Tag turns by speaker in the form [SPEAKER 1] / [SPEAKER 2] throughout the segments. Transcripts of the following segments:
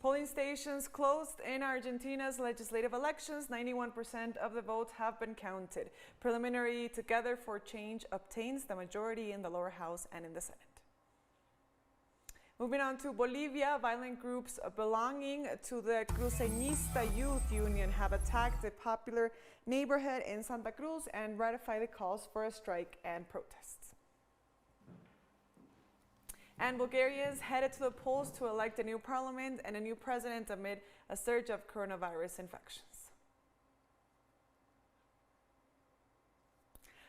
[SPEAKER 1] Polling stations closed in Argentina's legislative elections. 91% of the votes have been counted. Preliminary Together for Change obtains the majority in the lower house and in the Senate. Moving on to Bolivia, violent groups belonging to the Cruceñista Youth Union have attacked a popular neighborhood in Santa Cruz and ratified the calls for a strike and protests. And Bulgaria is headed to the polls to elect a new parliament and a new president amid a surge of coronavirus infections.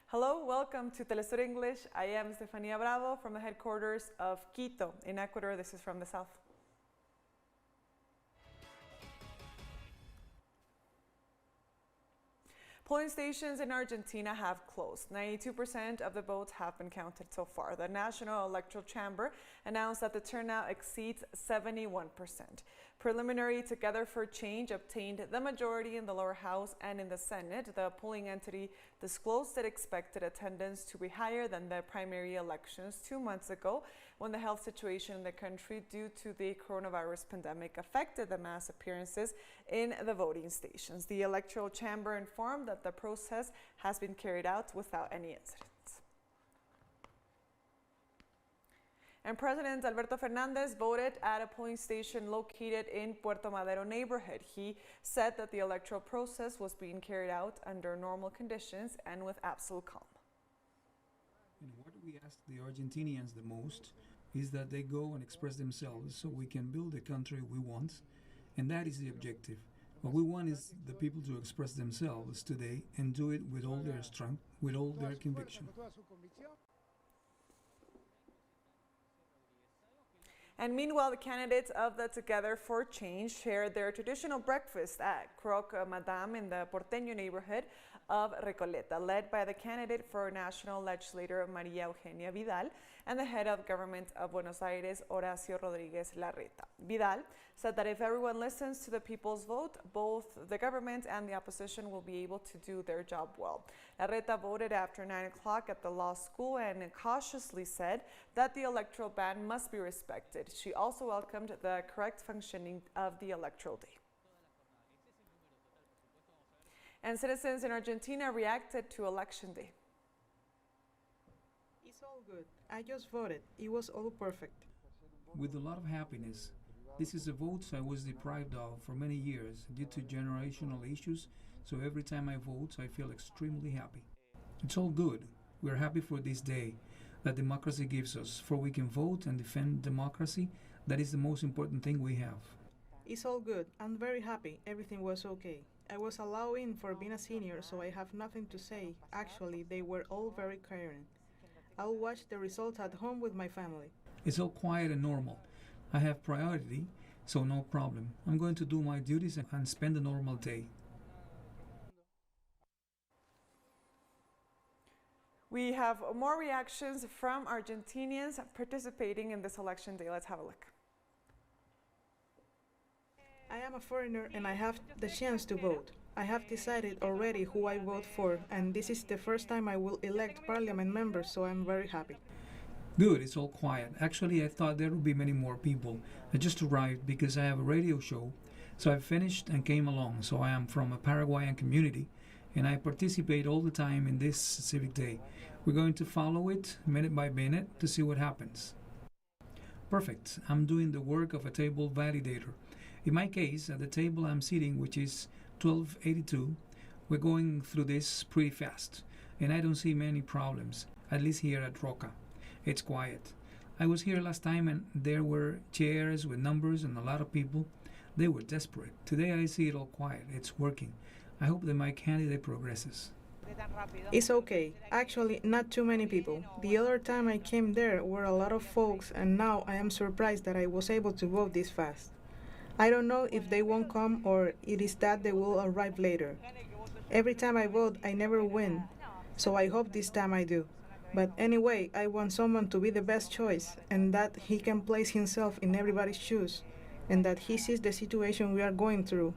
[SPEAKER 1] Hello, welcome to teleSUR English. I am Stefania Bravo from the headquarters of Quito in Ecuador. This is from the south. Polling stations in Argentina have closed. 92% of the votes have been counted so far. The National Electoral Chamber announced that the turnout exceeds 71%. Preliminary Together for Change obtained the majority in the lower house and in the Senate. The polling entity disclosed that expected attendance to be higher than the primary elections 2 months ago, when the health situation in the country due to the coronavirus pandemic affected the mass appearances in the voting stations. The Electoral Chamber informed that the process has been carried out without any incidents. And President Alberto Fernandez voted at a polling station located in Puerto Madero neighborhood. He said that the electoral process was being carried out under normal conditions and with absolute calm.
[SPEAKER 2] And what we ask the Argentinians the most is that they go and express themselves so we can build the country we want, and that is the objective. What we want is the people to express themselves today and do it with all their strength, with all their conviction.
[SPEAKER 1] And meanwhile, the candidates of the Together for Change shared their traditional breakfast at Croque Madame in the Porteño neighborhood of Recoleta, led by the candidate for national legislator Maria Eugenia Vidal and the head of government of Buenos Aires, Horacio Rodríguez Larreta. Vidal said that if everyone listens to the people's vote, both the government and the opposition will be able to do their job well. Larreta voted after 9 o'clock at the law school and cautiously said that the electoral ban must be respected. She also welcomed the correct functioning of the electoral day. And citizens in Argentina reacted to election day.
[SPEAKER 3] It's all good. I just voted. It was all perfect.
[SPEAKER 2] With a lot of happiness. This is a vote I was deprived of for many years due to generational issues, so every time I vote, I feel extremely happy. It's all good. We're happy for this day that democracy gives us, for we can vote and defend democracy. That is the most important thing we have.
[SPEAKER 3] It's all good. I'm very happy. Everything was okay. I was allowed in for being a senior, so I have nothing to say. Actually, they were all very caring. I'll watch the results at home with my family.
[SPEAKER 2] It's all quiet and normal. I have priority, so no problem. I'm going to do my duties and spend a normal day.
[SPEAKER 1] We have more reactions from Argentinians participating in this election day. Let's have a look.
[SPEAKER 3] I am a foreigner and I have the chance to vote. I have decided already who I vote for, and this is the first time I will elect parliament members, so I'm very happy.
[SPEAKER 2] Good, it's all quiet. Actually, I thought there would be many more people. I just arrived because I have a radio show, so I finished and came along. So I am from a Paraguayan community, and I participate all the time in this civic day. We're going to follow it minute by minute to see what happens. Perfect. I'm doing the work of a table validator. In my case, at the table I'm sitting, which is 1282, we're going through this pretty fast, and I don't see many problems, at least here at Roca. It's quiet. I was here last time and there were chairs with numbers and a lot of people. They were desperate. Today I see it all quiet. It's working. I hope that my candidate progresses.
[SPEAKER 3] It's okay. Actually, not too many people. The other time I came there were a lot of folks, and now I am surprised that I was able to vote this fast. I don't know if they won't come or it is that they will arrive later. Every time I vote, I never win, so I hope this time I do. But anyway, I want someone to be the best choice, and that he can place himself in everybody's shoes, and that he sees the situation we are going through,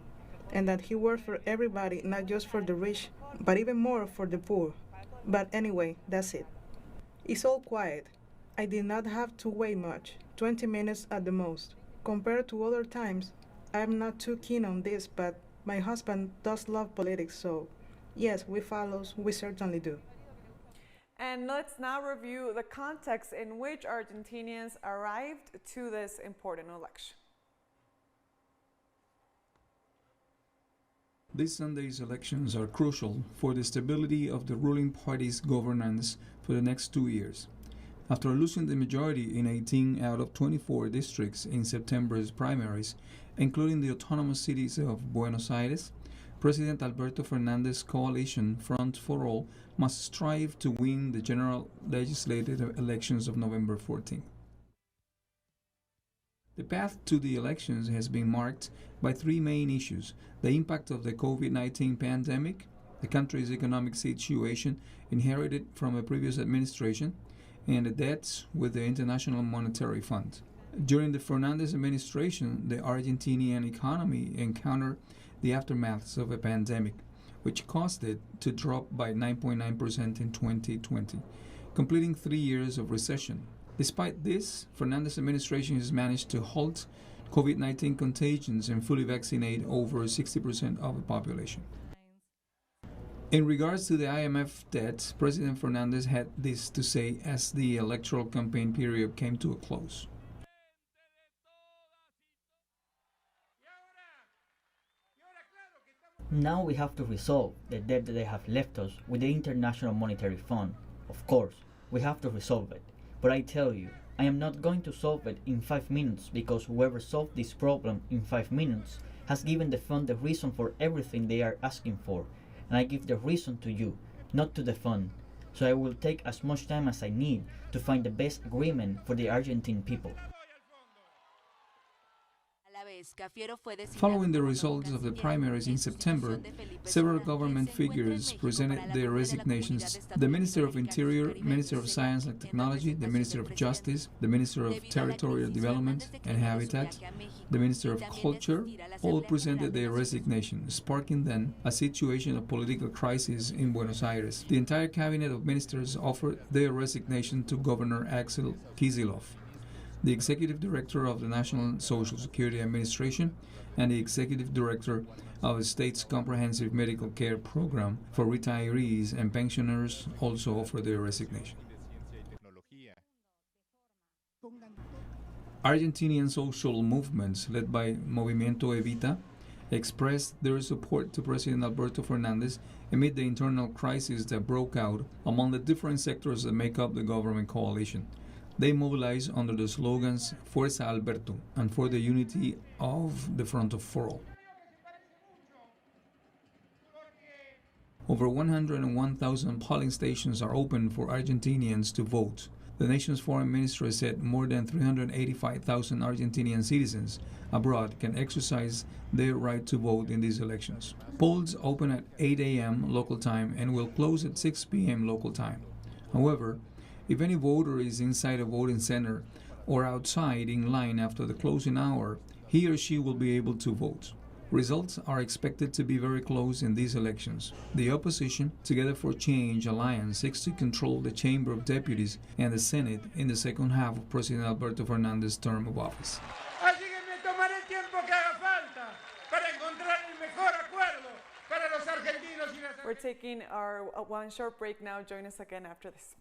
[SPEAKER 3] and that he works for everybody, not just for the rich, but even more for the poor. But anyway, that's it. It's all quiet. I did not have to wait much, 20 minutes at the most. Compared to other times, I'm not too keen on this, but my husband does love politics, so yes, we certainly do.
[SPEAKER 1] And let's now review the context in which Argentinians arrived to this important election.
[SPEAKER 2] This Sunday's elections are crucial for the stability of the ruling party's governance for the next 2 years. After losing the majority in 18 out of 24 districts in September's primaries, including the autonomous cities of Buenos Aires, President Alberto Fernandez's coalition Front for All must strive to win the general legislative elections of November 14. The path to the elections has been marked by three main issues: the impact of the COVID-19 pandemic, the country's economic situation inherited from a previous administration, and the debts with the International Monetary Fund. During the Fernandez administration, the Argentinian economy encountered the aftermaths of a pandemic, which caused it to drop by 9.9% in 2020, completing 3 years of recession. Despite this, Fernandez's administration has managed to halt COVID-19 contagions and fully vaccinate over 60% of the population. In regards to the IMF debt, President Fernandez had this to say as the electoral campaign period came to a close.
[SPEAKER 4] Now we have to resolve the debt that they have left us with the International Monetary Fund. Of course, we have to resolve it. But I tell you, I am not going to solve it in 5 minutes, because whoever solved this problem in 5 minutes has given the fund the reason for everything they are asking for. And I give the reason to you, not to the fund. So I will take as much time as I need to find the best agreement for the Argentine people.
[SPEAKER 2] Following the results of the primaries in September, several government figures presented their resignations. The Minister of Interior, Minister of Science and Technology, the Minister of Justice, the Minister of Territorial Development and Habitat, the Minister of Culture, all presented their resignation, sparking then a situation of political crisis in Buenos Aires. The entire cabinet of ministers offered their resignation to Governor Axel Kicillof, the Executive Director of the National Social Security Administration, and the Executive Director of the state's Comprehensive Medical Care Program for retirees and pensioners also offered their resignation. Argentinian social movements led by Movimiento Evita expressed their support to President Alberto Fernandez amid the internal crisis that broke out among the different sectors that make up the government coalition. They mobilized under the slogans Fuerza Alberto and for the unity of the Front for All. Over 101,000 polling stations are open for Argentinians to vote. The nation's foreign ministry said more than 385,000 Argentinian citizens abroad can exercise their right to vote in these elections. Polls open at 8 a.m. local time and will close at 6 p.m. local time. However, if any voter is inside a voting center or outside in line after the closing hour, he or she will be able to vote. Results are expected to be very close in these elections. The opposition, Together for Change Alliance, seeks to control the Chamber of Deputies and the Senate in the second half of President Alberto Fernandez's term of office.
[SPEAKER 1] We're taking our one short break now. Join us again after this.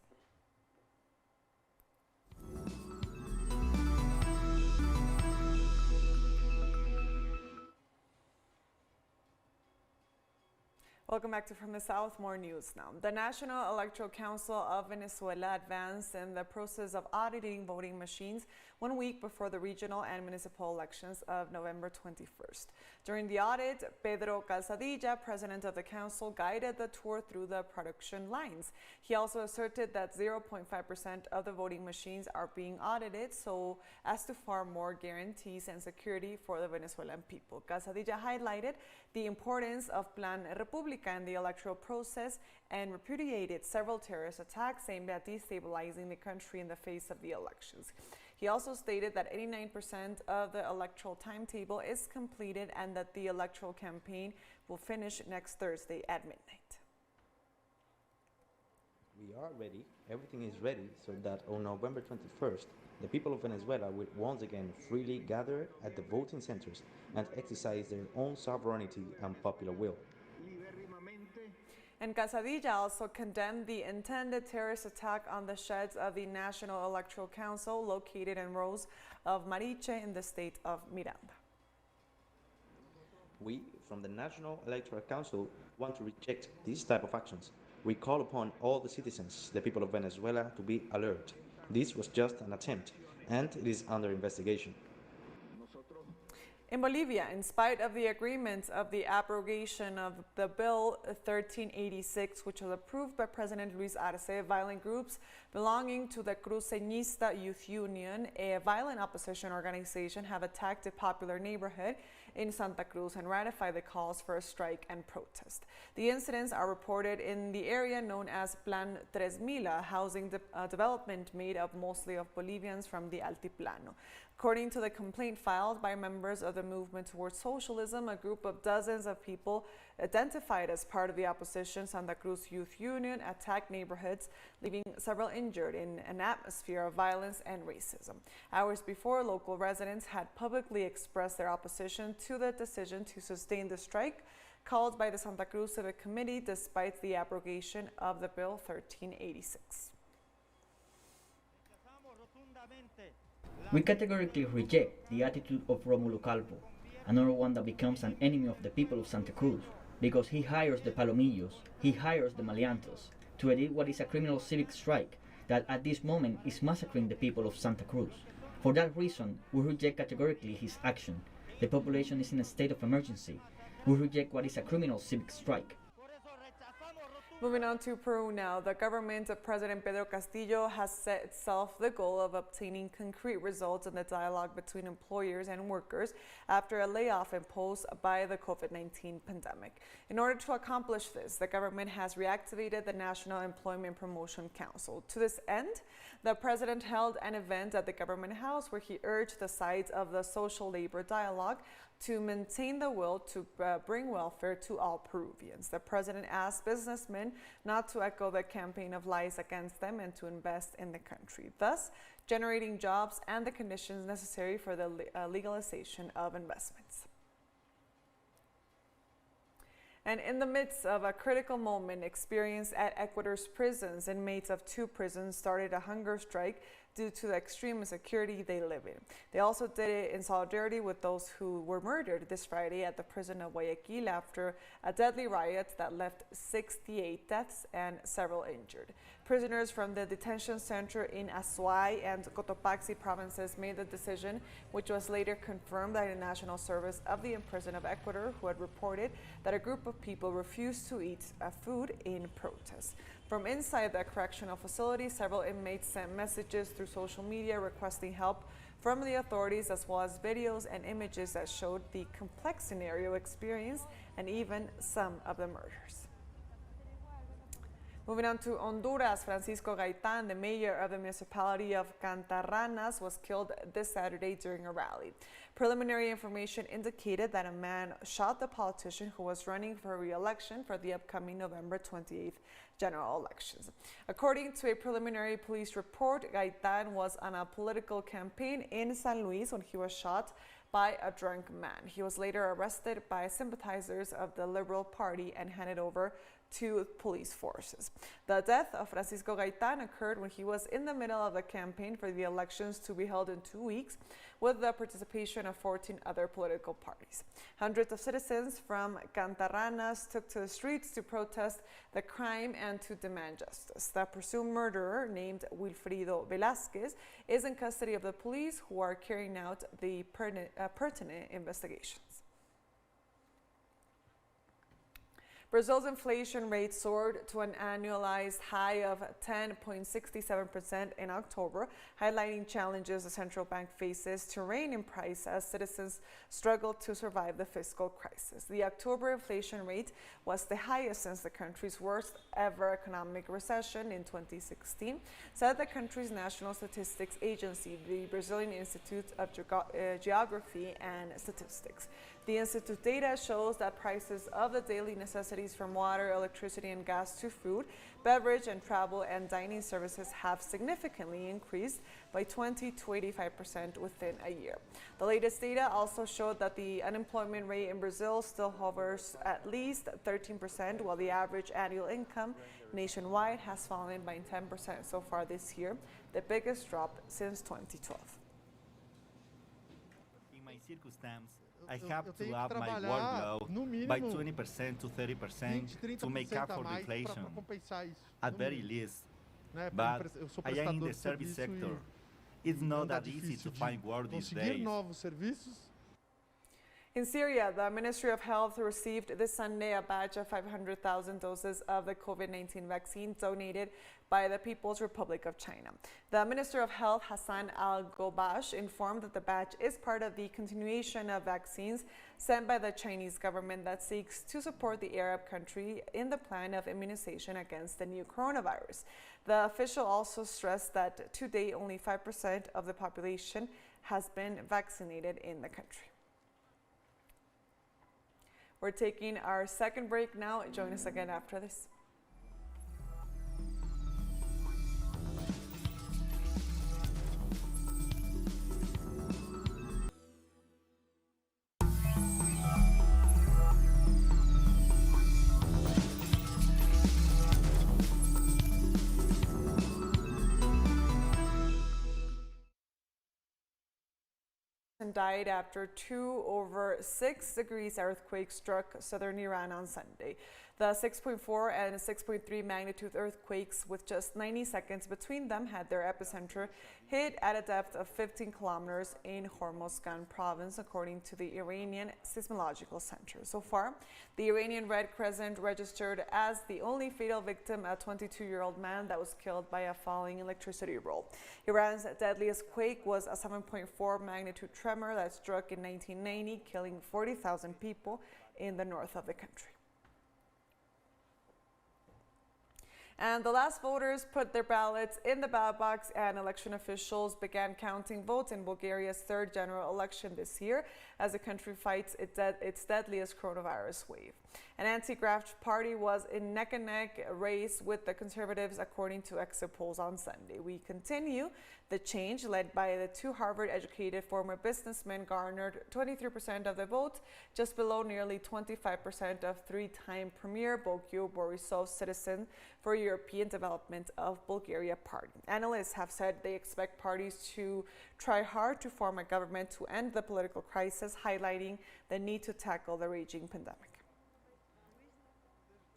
[SPEAKER 1] Welcome back to From the South. More news now. The National Electoral Council of Venezuela advanced in the process of auditing voting machines 1 week before the regional and municipal elections of November 21st. During the audit, Pedro Calzadilla, president of the council, guided the tour through the production lines. He also asserted that 0.5% of the voting machines are being audited so as to farm more guarantees and security for the Venezuelan people. Calzadilla highlighted the importance of Plan República in the electoral process and repudiated several terrorist attacks aimed at destabilizing the country in the face of the elections. He also stated that 89% of the electoral timetable is completed and that the electoral campaign will finish next Thursday at midnight.
[SPEAKER 5] We are ready, everything is ready, so that on November 21st, The people of Venezuela will once again freely gather at the voting centers and exercise their own sovereignty and popular will.
[SPEAKER 1] And Casadilla also condemned the intended terrorist attack on the sheds of the National Electoral Council located in rows of Mariche in the state of Miranda.
[SPEAKER 5] We, from the National Electoral Council, want to reject these type of actions. We call upon all the citizens, the people of Venezuela, to be alert. This was just an attempt, and it is under investigation.
[SPEAKER 1] In Bolivia, in spite of the agreement of the abrogation of the Bill 1386, which was approved by President Luis Arce, violent groups belonging to the Cruceñista Youth Union, a violent opposition organization, have attacked a popular neighborhood in Santa Cruz and ratified the calls for a strike and protest. The incidents are reported in the area known as Plan 3000, housing development made up mostly of Bolivians from the Altiplano. According to the complaint filed by members of the movement towards socialism, a group of dozens of people identified as part of the opposition Santa Cruz Youth Union attacked neighborhoods, leaving several injured in an atmosphere of violence and racism. Hours before, local residents had publicly expressed their opposition to the decision to sustain the strike called by the Santa Cruz Civic Committee despite the abrogation of the Bill 1386.
[SPEAKER 4] We categorically reject the attitude of Romulo Calvo, another one that becomes an enemy of the people of Santa Cruz, because he hires the Palomillos, he hires the Maleantos, to edit what is a criminal civic strike that at this moment is massacring the people of Santa Cruz. For that reason, we reject categorically his action. The population is in a state of emergency. We reject what is a criminal civic strike.
[SPEAKER 1] Moving on to Peru now, the government of President Pedro Castillo has set itself the goal of obtaining concrete results in the dialogue between employers and workers after a layoff imposed by the COVID-19 pandemic. In order to accomplish this, the government has reactivated the National Employment Promotion Council. To this end, the president held an event at the government house where he urged the sides of the social labor dialogue to maintain the will to bring welfare to all Peruvians. The president asked businessmen not to echo the campaign of lies against them and to invest in the country, thus generating jobs and the conditions necessary for the legalization of investments. And in the midst of a critical moment experienced at Ecuador's prisons, inmates of 2 prisons started a hunger strike due to the extreme insecurity they live in. They also did it in solidarity with those who were murdered this Friday at the prison of Guayaquil after a deadly riot that left 68 deaths and several injured. Prisoners from the detention center in Azuay and Cotopaxi provinces made the decision, which was later confirmed by the National Service of the Imprisoned of Ecuador, who had reported that a group of people refused to eat food in protest. From inside the correctional facility, several inmates sent messages through social media requesting help from the authorities, as well as videos and images that showed the complex scenario experienced and even some of the murders. Moving on to Honduras, Francisco Gaitan, the mayor of the municipality of Cantarranas, was killed this Saturday during a rally. Preliminary information indicated that a man shot the politician who was running for re-election for the upcoming November 28th general elections. According to a preliminary police report, Gaitan was on a political campaign in San Luis when he was shot by a drunk man. He was later arrested by sympathizers of the Liberal Party and handed over to police forces. The death of Francisco Gaitan occurred when he was in the middle of the campaign for the elections to be held in 2 weeks, with the participation of 14 other political parties. Hundreds of citizens from Cantarranas took to the streets to protest the crime and to demand justice. The presumed murderer, named Wilfrido Velázquez, is in custody of the police, who are carrying out the pertinent investigations. Brazil's inflation rate soared to an annualized high of 10.67% in October, highlighting challenges the central bank faces to rein in price as citizens struggle to survive the fiscal crisis. The October inflation rate was the highest since the country's worst ever economic recession in 2016, said the country's national statistics agency, the Brazilian Institute of Geography and Statistics. The Institute data shows that prices of the daily necessities from water, electricity, and gas to food, beverage, and travel and dining services have significantly increased by 20 to 85% within a year. The latest data also showed that the unemployment rate in Brazil still hovers at least 13%, while the average annual income nationwide has fallen by 10% so far this year, the biggest drop since 2012.
[SPEAKER 6] In my circumstance, I have to up my workload by 20% to 30% to make up for the inflation, at very least. But I am in the service sector. It's not that easy to find work these days.
[SPEAKER 1] In Syria, the Ministry of Health received this Sunday a batch of 500,000 doses of the COVID-19 vaccine donated by the People's Republic of China. The Minister of Health, Hassan Al-Gobash, informed that the batch is part of the continuation of vaccines sent by the Chinese government that seeks to support the Arab country in the plan of immunization against the new coronavirus. The official also stressed that to date, only 5% of the population has been vaccinated in the country. We're taking our second break now. Join us again after this. Died after 2 over 6 degrees earthquake struck southern Iran on Sunday. The 6.4 and 6.3 magnitude earthquakes, with just 90 seconds between them, had their epicenter hit at a depth of 15 kilometers in Hormozgan province, according to the Iranian Seismological Center. So far, the Iranian Red Crescent registered as the only fatal victim a 22-year-old man that was killed by a falling electricity roll. Iran's deadliest quake was a 7.4 magnitude tremor that struck in 1990, killing 40,000 people in the north of the country. And the last voters put their ballots in the ballot box, and election officials began counting votes in Bulgaria's third general election this year as the country fights its deadliest coronavirus wave. An anti-graft party was in neck-and-neck race with the Conservatives, according to exit polls on Sunday. We continue. The Change, led by the two Harvard-educated former businessmen, garnered 23% of the vote, just below nearly 25% of three-time Premier Bojo Borisov's Citizen for European Development of Bulgaria party. Analysts have said they expect parties to try hard to form a government to end the political crisis, highlighting the need to tackle the raging pandemic.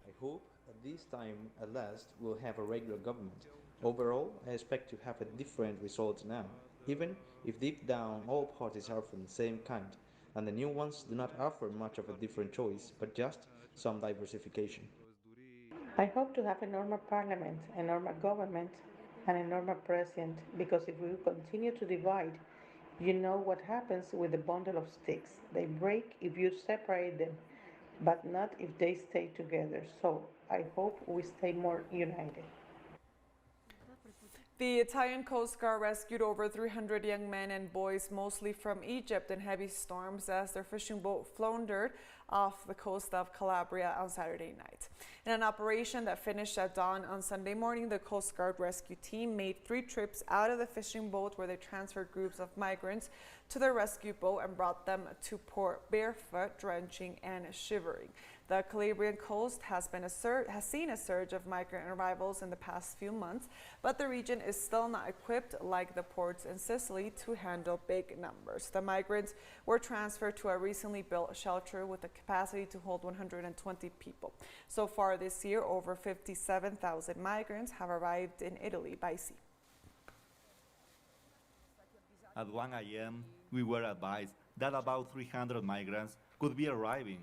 [SPEAKER 5] I hope that this time at last we'll have a regular government. Overall, I expect to have a different result now, even if deep down all parties are from the same kind, and the new ones do not offer much of a different choice, but just some diversification.
[SPEAKER 7] I hope to have a normal parliament, a normal government, and a normal president, because if we continue to divide, you know what happens with a bundle of sticks. They break if you separate them, but not if they stay together. So I hope we stay more united.
[SPEAKER 1] The Italian Coast Guard rescued over 300 young men and boys, mostly from Egypt, in heavy storms as their fishing boat floundered off the coast of Calabria on Saturday night. In an operation that finished at dawn on Sunday morning, the Coast Guard rescue team made 3 trips out of the fishing boat, where they transferred groups of migrants to their rescue boat and brought them to port barefoot, drenching and shivering. The Calabrian coast has seen a surge of migrant arrivals in the past few months, but the region is still not equipped like the ports in Sicily to handle big numbers. The migrants were transferred to a recently built shelter with the capacity to hold 120 people. So far this year, over 57,000 migrants have arrived in Italy by sea.
[SPEAKER 6] At 1 a.m., we were advised that about 300 migrants could be arriving.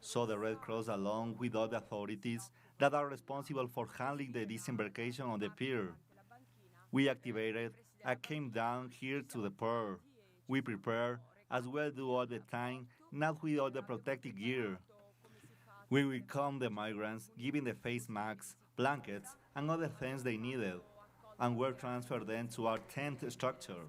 [SPEAKER 6] So the Red Cross, along with other authorities that are responsible for handling the disembarkation on the pier, we activated and came down here to the pier. We prepare, as well do all the time, not with all the protective gear. We welcome the migrants, giving the face masks, blankets, and other things they needed, and we'll transfer them to our tent structure.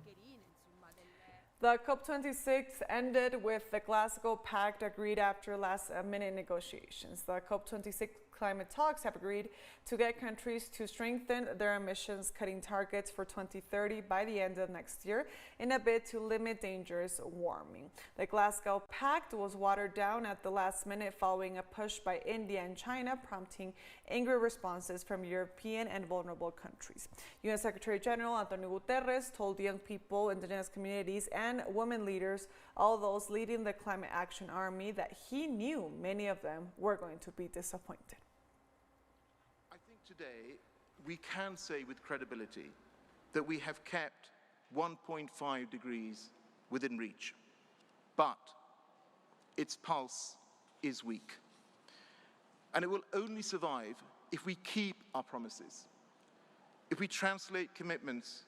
[SPEAKER 1] The COP26 ended with the Glasgow Pact agreed after last-minute negotiations. The COP26 climate talks have agreed to get countries to strengthen their emissions cutting targets for 2030 by the end of next year in a bid to limit dangerous warming. The Glasgow Pact was watered down at the last minute following a push by India and China, prompting angry responses from European and vulnerable countries. UN Secretary General Antonio Guterres told young people, indigenous communities, and women leaders, all those leading the Climate Action Army, that he knew many of them were going to be disappointed.
[SPEAKER 8] I think today we can say with credibility that we have kept 1.5 degrees within reach, but its pulse is weak. And it will only survive if we keep our promises, if we translate commitments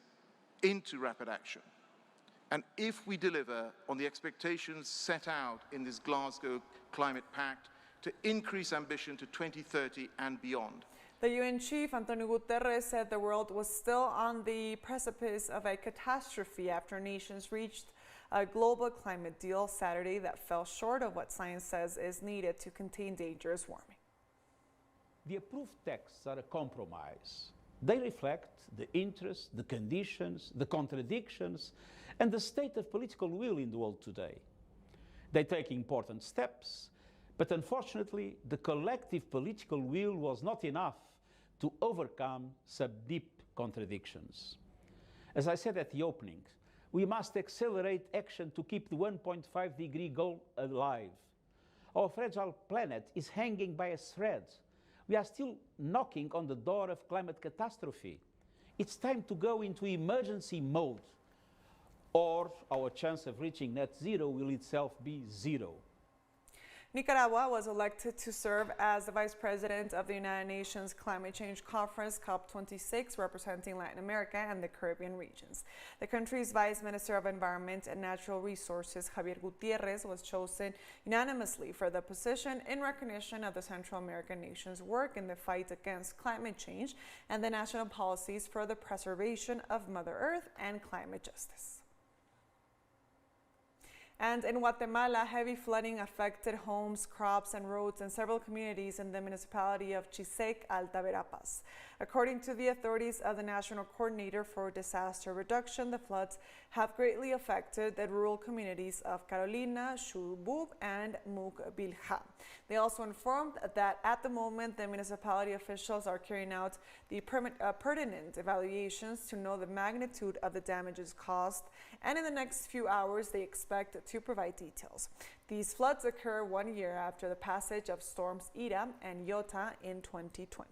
[SPEAKER 8] into rapid action, and if we deliver on the expectations set out in this Glasgow Climate Pact to increase ambition to 2030 and beyond.
[SPEAKER 1] The UN chief, Antonio Guterres, said the world was still on the precipice of a catastrophe after nations reached a global climate deal Saturday that fell short of what science says is needed to contain dangerous warming.
[SPEAKER 9] The approved texts are a compromise. They reflect the interests, the conditions, the contradictions, and the state of political will in the world today. They take important steps, but unfortunately, the collective political will was not enough to overcome some deep contradictions. As I said at the opening, we must accelerate action to keep the 1.5-degree goal alive. Our fragile planet is hanging by a thread. We are still knocking on the door of climate catastrophe. It's time to go into emergency mode, or our chance of reaching net zero will itself be zero.
[SPEAKER 1] Nicaragua was elected to serve as the Vice President of the United Nations Climate Change Conference, COP26, representing Latin America and the Caribbean regions. The country's Vice Minister of Environment and Natural Resources, Javier Gutierrez, was chosen unanimously for the position in recognition of the Central American nation's work in the fight against climate change and the national policies for the preservation of Mother Earth and climate justice. And in Guatemala, heavy flooding affected homes, crops, and roads in several communities in the municipality of Chisec, Alta Verapaz. According to the authorities of the National Coordinator for Disaster Reduction, the floods have greatly affected the rural communities of Carolina, Chubut, and Mukbilha. They also informed that at the moment, the municipality officials are carrying out the pertinent evaluations to know the magnitude of the damages caused, and in the next few hours, they expect to provide details. These floods occur 1 year after the passage of storms Ida and Iota in 2020.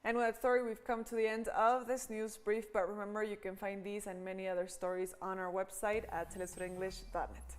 [SPEAKER 1] And with that story, we've come to the end of this news brief, but remember, you can find these and many other stories on our website at telesurenglish.net.